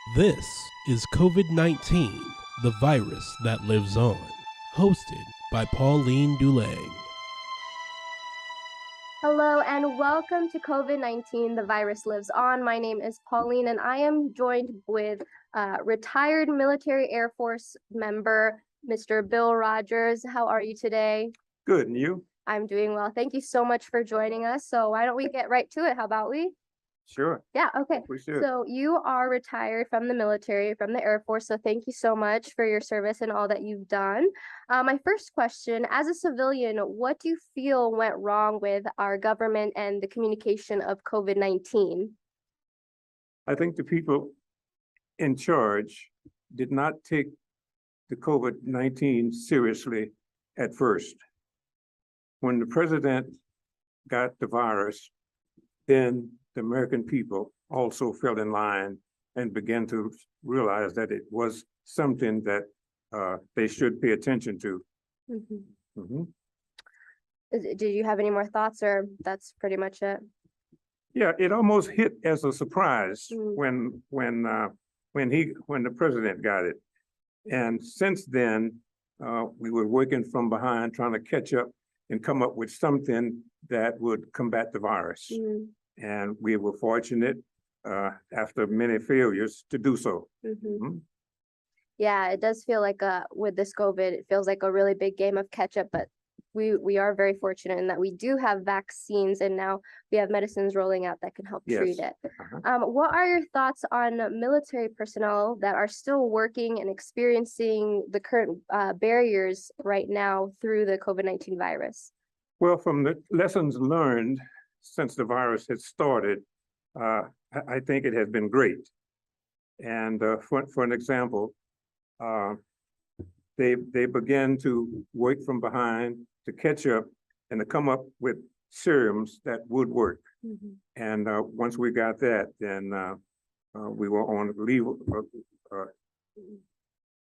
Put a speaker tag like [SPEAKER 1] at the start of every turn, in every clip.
[SPEAKER 1] This is COVID-19, the virus that lives on, hosted by Pauline Dulang.
[SPEAKER 2] Hello and welcome to COVID-19, the virus lives on. My name is Pauline and I am joined with retired military Air Force member, Mr. Bill Rogers. How are you today?
[SPEAKER 3] Good, and you?
[SPEAKER 2] I'm doing well. Thank you so much for joining us. So why don't we get right to it? How about we?
[SPEAKER 3] Sure,
[SPEAKER 2] Yeah, okay.
[SPEAKER 3] we should.
[SPEAKER 2] So you are retired from the military, from the Air Force. So thank you so much for your service and all that you've done. My first question, as a civilian, what do you feel went wrong with our government and the communication of COVID-19?
[SPEAKER 3] I think the people in charge did not take the COVID-19 seriously at first. When the president got the virus, then the American people also fell in line and began to realize that it was something that they should pay attention to. Mhm.
[SPEAKER 2] Did you have any more thoughts, or that's pretty much it?
[SPEAKER 3] Yeah, it almost hit as a surprise
[SPEAKER 2] Mm.
[SPEAKER 3] when the president got it. And since then, we were working from behind, trying to catch up and come up with something that would combat the virus.
[SPEAKER 2] Mm.
[SPEAKER 3] And we were fortunate, after many failures, to do so.
[SPEAKER 2] Mhm. Yeah, it does feel like with this COVID, it feels like a really big game of catch up, but we are very fortunate in that we do have vaccines and now we have medicines rolling out that can help treat
[SPEAKER 3] Yes.
[SPEAKER 2] it.
[SPEAKER 3] Uh-huh.
[SPEAKER 2] What are your thoughts on military personnel that are still working and experiencing the current barriers right now through the COVID-19 virus?
[SPEAKER 3] Well, from the lessons learned since the virus had started, I think it has been great. And for an example, they began to work from behind to catch up and to come up with serums that would work. And once we got that, then we were on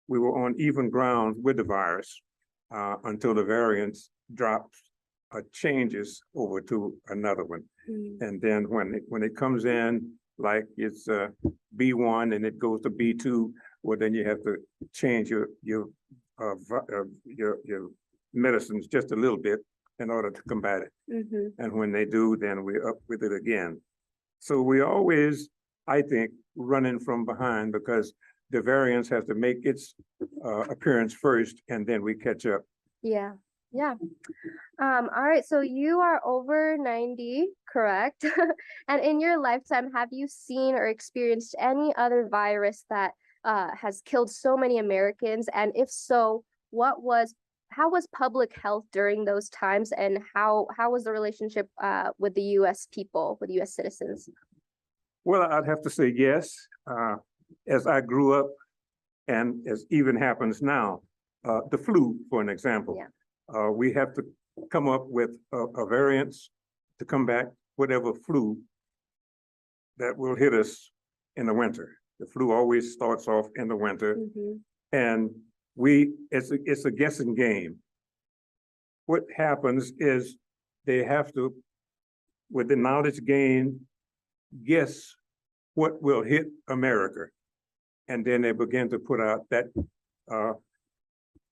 [SPEAKER 3] we were on even ground with the virus until the variants dropped changes over to another one. And then when it comes in, like it's B1 and it goes to B2, well, then you have to change your medicines just a little bit in order to combat it. And when they do, then we're up with it again. So we always, I think, running from behind because the variants have to make its appearance first, and then we catch up.
[SPEAKER 2] Yeah. Yeah. All right. So you are over 90, correct? And in your lifetime, have you seen or experienced any other virus that has killed so many Americans? And if so, how was public health during those times, and how was the relationship with the U.S. people, with U.S. citizens?
[SPEAKER 3] Well, I'd have to say yes. As I grew up, and as even happens now, the flu, for an example.
[SPEAKER 2] Yeah.
[SPEAKER 3] We have to come up with a variance to combat whatever flu that will hit us in the winter. The flu always starts off in the winter, and it's a guessing game. What happens is they have to, with the knowledge gained, guess what will hit America. And then they begin to put out that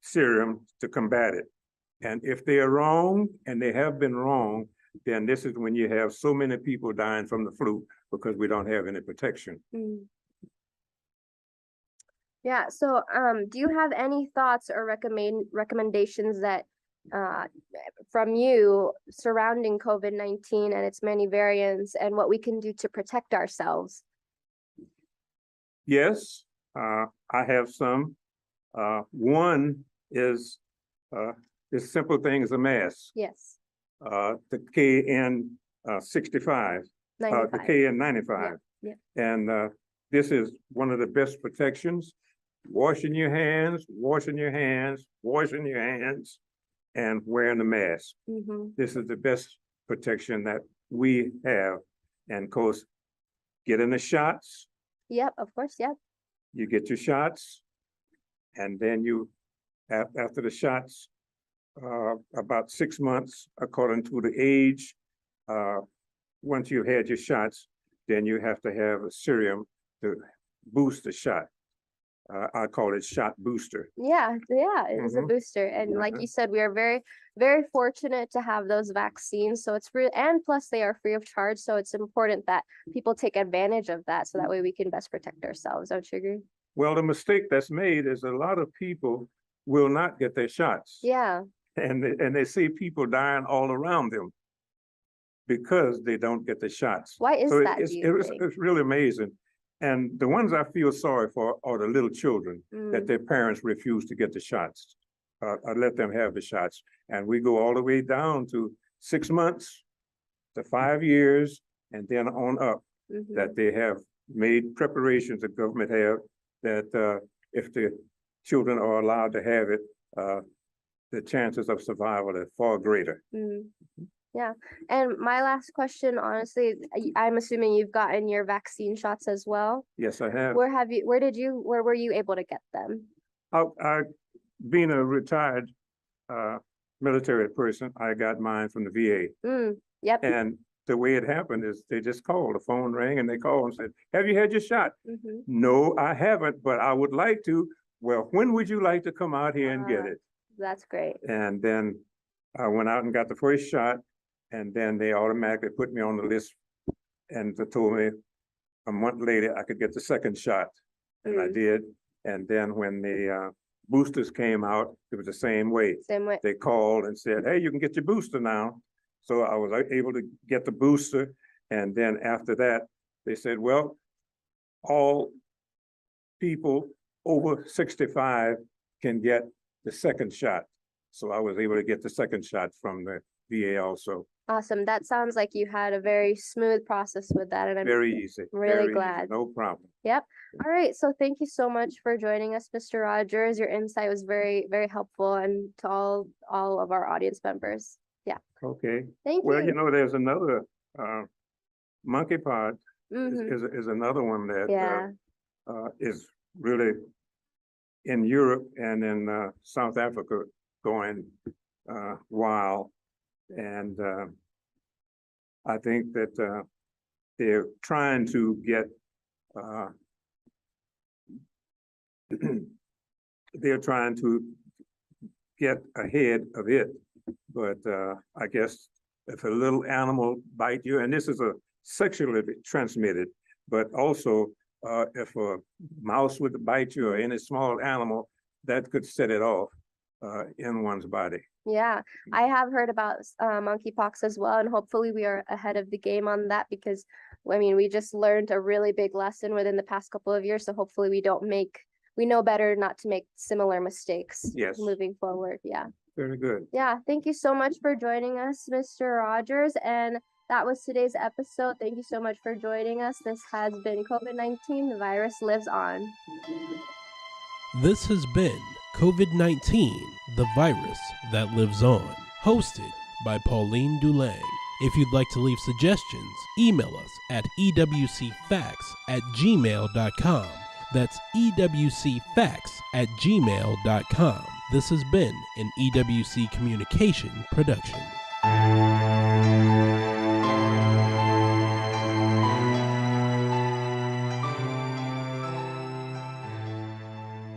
[SPEAKER 3] serum to combat it. And if they are wrong, and they have been wrong, then this is when you have so many people dying from the flu because we don't have any protection.
[SPEAKER 2] Yeah. So, do you have any thoughts or recommendations that from you surrounding COVID-19 and its many variants and what we can do to protect ourselves?
[SPEAKER 3] Yes, I have some. One is this simple thing as a mask.
[SPEAKER 2] Yes.
[SPEAKER 3] The KN65, the
[SPEAKER 2] 95.
[SPEAKER 3] KN95.
[SPEAKER 2] Yeah.
[SPEAKER 3] And this is one of the best protections. Washing your hands, washing your hands, washing your hands, and wearing the mask. This is the best protection that we have. And of course, getting the shots.
[SPEAKER 2] Yep, of course, yep.
[SPEAKER 3] You get your shots, and then you, after the shots, about 6 months, according to the age, once you've had your shots, then you have to have a serum to booster shot. I call it shot booster.
[SPEAKER 2] Yeah, it is a
[SPEAKER 3] Mhm.
[SPEAKER 2] booster. And like
[SPEAKER 3] Mhm.
[SPEAKER 2] you said, we are very, very fortunate to have those vaccines. So it's real, and plus they are free of charge. So it's important that people take advantage of that so that way we can best protect ourselves. Don't you agree?
[SPEAKER 3] Well, the mistake that's made is a lot of people will not get their shots.
[SPEAKER 2] Yeah.
[SPEAKER 3] And they see people dying all around them because they don't get the shots.
[SPEAKER 2] Why is
[SPEAKER 3] So
[SPEAKER 2] that, do you think?
[SPEAKER 3] it's really amazing. And the ones I feel sorry for are the little children that
[SPEAKER 2] Mm,
[SPEAKER 3] their parents refuse to get the shots. I let them have the shots. And we go all the way down to 6 months to 5 years and then on up,
[SPEAKER 2] mhm.
[SPEAKER 3] that they have made preparations, the government have, that if the children are allowed to have it, the chances of survival are far greater.
[SPEAKER 2] Mm, yeah. And my last question, honestly, I'm assuming you've gotten your vaccine shots as well.
[SPEAKER 3] Yes, I have.
[SPEAKER 2] Where were you able to get them?
[SPEAKER 3] Being a retired military person, I got mine from the VA.
[SPEAKER 2] Mm, yep.
[SPEAKER 3] And the way it happened is they just called, the phone rang and they called and said, have you had your shot?
[SPEAKER 2] Mhm.
[SPEAKER 3] No, I haven't, but I would like to. Well, when would you like to come out here and get it?
[SPEAKER 2] That's great.
[SPEAKER 3] And then I went out and got the first shot, and then they automatically put me on the list and they told me a month later I could get the second shot. And I
[SPEAKER 2] Mm,
[SPEAKER 3] did. And then when the boosters came out, it was the same way.
[SPEAKER 2] same way.
[SPEAKER 3] They called and said, hey, you can get your booster now. So I was able to get the booster. And then after that, they said, well, all people over 65 can get the second shot. So I was able to get the second shot from the VA also.
[SPEAKER 2] Awesome. That sounds like you had a very smooth process with that, and I'm
[SPEAKER 3] Very easy.
[SPEAKER 2] really
[SPEAKER 3] very easy,
[SPEAKER 2] glad.
[SPEAKER 3] No problem.
[SPEAKER 2] Yep. All right. So thank you so much for joining us, Mr. Rogers. Your insight was very, very helpful, and to all of our audience members. Yeah.
[SPEAKER 3] Okay.
[SPEAKER 2] Thank
[SPEAKER 3] Well,
[SPEAKER 2] you.
[SPEAKER 3] there's another monkeypox
[SPEAKER 2] Mhm.
[SPEAKER 3] is another one that
[SPEAKER 2] Yeah.
[SPEAKER 3] is really in Europe and in South Africa going wild. And I think that they're trying to get they're trying to get ahead of it. But I guess if a little animal bite you, and this is a sexually transmitted, but also if a mouse would bite you or any small animal, that could set it off in one's body.
[SPEAKER 2] Yeah, I have heard about monkeypox as well, and hopefully we are ahead of the game on that because, I mean, we just learned a really big lesson within the past couple of years. So hopefully we know better not to make similar mistakes.
[SPEAKER 3] Yes.
[SPEAKER 2] Moving forward. Yeah.
[SPEAKER 3] Very good.
[SPEAKER 2] Yeah. Thank you so much for joining us, Mr. Rogers. And that was today's episode. Thank you so much for joining us. This has been COVID-19. The virus lives on.
[SPEAKER 1] This has been COVID-19, the virus that lives on, hosted by Pauline Dulang. If you'd like to leave suggestions, email us at ewcfacts@gmail.com. That's ewcfacts@gmail.com. This has been an EWC Communication production.